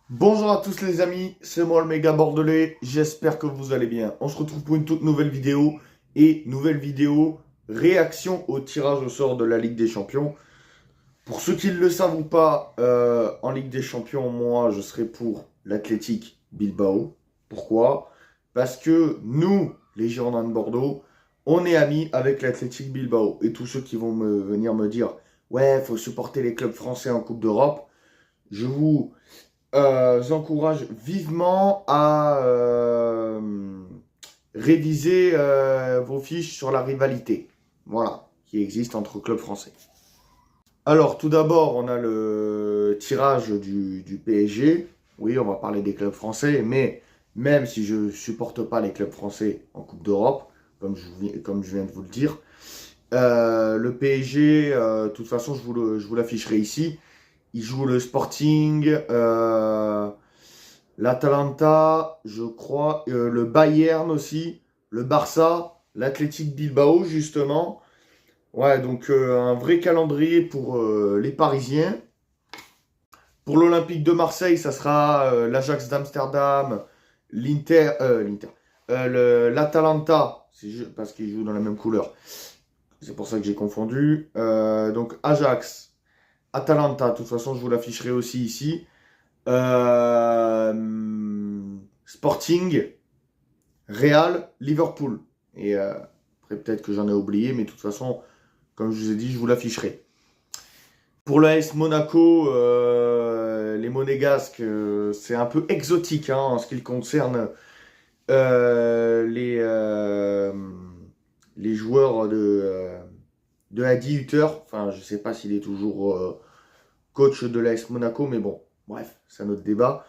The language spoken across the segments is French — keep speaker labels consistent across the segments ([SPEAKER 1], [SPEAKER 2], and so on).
[SPEAKER 1] Bonjour à tous les amis, c'est moi le méga bordelais, j'espère que vous allez bien. On se retrouve pour une toute nouvelle vidéo réaction au tirage au sort de la Ligue des Champions. Pour ceux qui ne le savent ou pas, en Ligue des Champions, moi je serai pour l'Athletic Bilbao. Pourquoi? Parce que nous, les Girondins de Bordeaux, on est amis avec l'Athletic Bilbao. Et tous ceux qui vont venir me dire, ouais, faut supporter les clubs français en Coupe d'Europe, je vous encourage vivement à réviser vos fiches sur la rivalité, voilà, qui existe entre clubs français. Alors, tout d'abord, on a le tirage du PSG. Oui, on va parler des clubs français, mais même si je ne supporte pas les clubs français en Coupe d'Europe, comme je viens de vous le dire, le PSG, de toute façon, je vous l'afficherai ici. Il joue le Sporting, l'Atalanta, je crois, le Bayern aussi, le Barça, l'Athletic Bilbao, justement. Ouais, donc un vrai calendrier pour les Parisiens. Pour l'Olympique de Marseille, ça sera l'Ajax d'Amsterdam, l'Atalanta, parce qu'ils jouent dans la même couleur. C'est pour ça que j'ai confondu. Donc Ajax, Atalanta, de toute façon, je vous l'afficherai aussi ici. Sporting, Real, Liverpool. Et après, peut-être que j'en ai oublié, mais de toute façon, comme je vous ai dit, je vous l'afficherai. Pour l'AS Monaco, les Monégasques, c'est un peu exotique hein, en ce qui concerne les joueurs de Adi Hutter. Enfin, je ne sais pas s'il est toujours coach de l'AS Monaco, mais bon, bref, c'est un autre débat.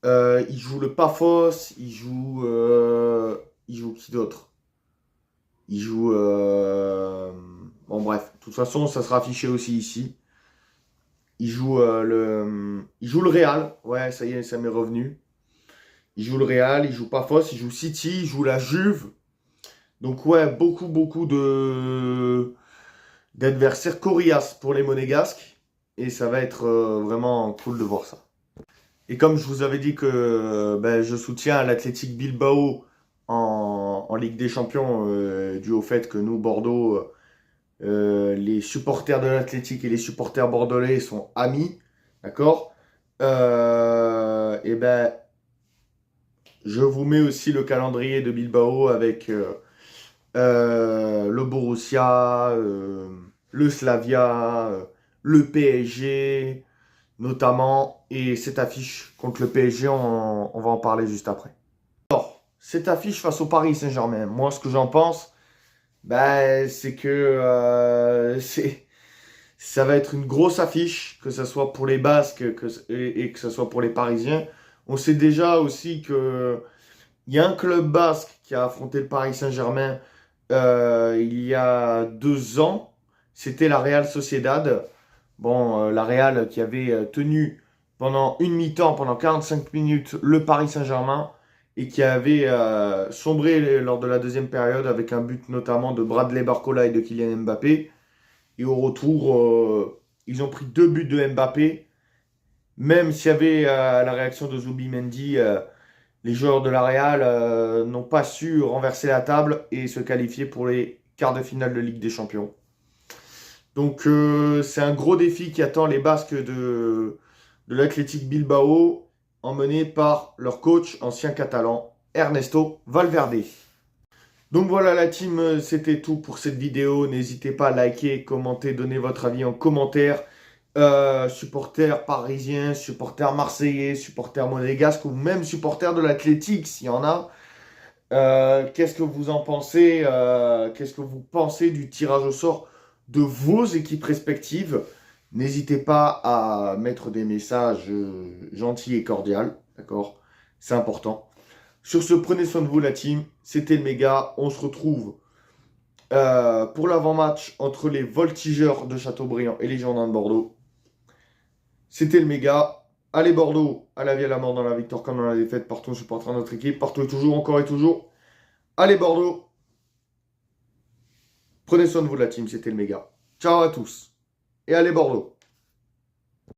[SPEAKER 1] Il joue le Pafos, il joue qui d'autre? Il joue... Bon bref, de toute façon, ça sera affiché aussi ici. Il joue le Real, ouais, ça y est, ça m'est revenu. Il joue le Real, il joue Pafos, il joue City, il joue la Juve. Donc ouais, beaucoup d'adversaires coriaces pour les Monégasques. Et ça va être vraiment cool de voir ça. Et comme je vous avais dit que ben, je soutiens l'Athletic Bilbao en Ligue des Champions, dû au fait que nous, Bordeaux, les supporters de l'Athletic et les supporters bordelais sont amis, d'accord? Et ben, je vous mets aussi le calendrier de Bilbao avec le Borussia, le Slavia, le PSG notamment, et cette affiche contre le PSG, on va en parler juste après. Alors, cette affiche face au Paris Saint-Germain, moi ce que j'en pense, ben, c'est que ça va être une grosse affiche, que ce soit pour les Basques et que ce soit pour les Parisiens. On sait déjà aussi que il y a un club basque qui a affronté le Paris Saint-Germain il y a 2 ans. C'était la Real Sociedad. Bon, la Real qui avait tenu pendant une mi-temps, pendant 45 minutes, le Paris Saint-Germain et qui avait sombré lors de la deuxième période avec un but notamment de Bradley Barcola et de Kylian Mbappé. Et au retour, ils ont pris 2 buts de Mbappé. Même s'il y avait la réaction de Zubimendi, les joueurs de la Real n'ont pas su renverser la table et se qualifier pour les quarts de finale de Ligue des Champions. Donc c'est un gros défi qui attend les Basques de l'Athletic Bilbao, emmené par leur coach ancien catalan, Ernesto Valverde. Donc voilà la team, c'était tout pour cette vidéo. N'hésitez pas à liker, commenter, donner votre avis en commentaire. Supporters parisiens, supporters marseillais, supporters monégasques ou même supporters de l'Athletic s'il y en a. Qu'est-ce que vous en pensez? Qu'est-ce que vous pensez du tirage au sort de vos équipes respectives? N'hésitez pas à mettre des messages gentils et cordiaux, d'accord? C'est important. Sur ce, prenez soin de vous la team. C'était le méga. On se retrouve pour l'avant-match entre les Voltigeurs de Châteaubriand et les Girondins de Bordeaux. C'était le méga. Allez Bordeaux, à la vie à la mort dans la victoire comme dans la défaite. Partons supporter notre équipe. Partons toujours, encore et toujours. Allez Bordeaux. Prenez soin de vous la team, c'était le méga. Ciao à tous. Et allez Bordeaux.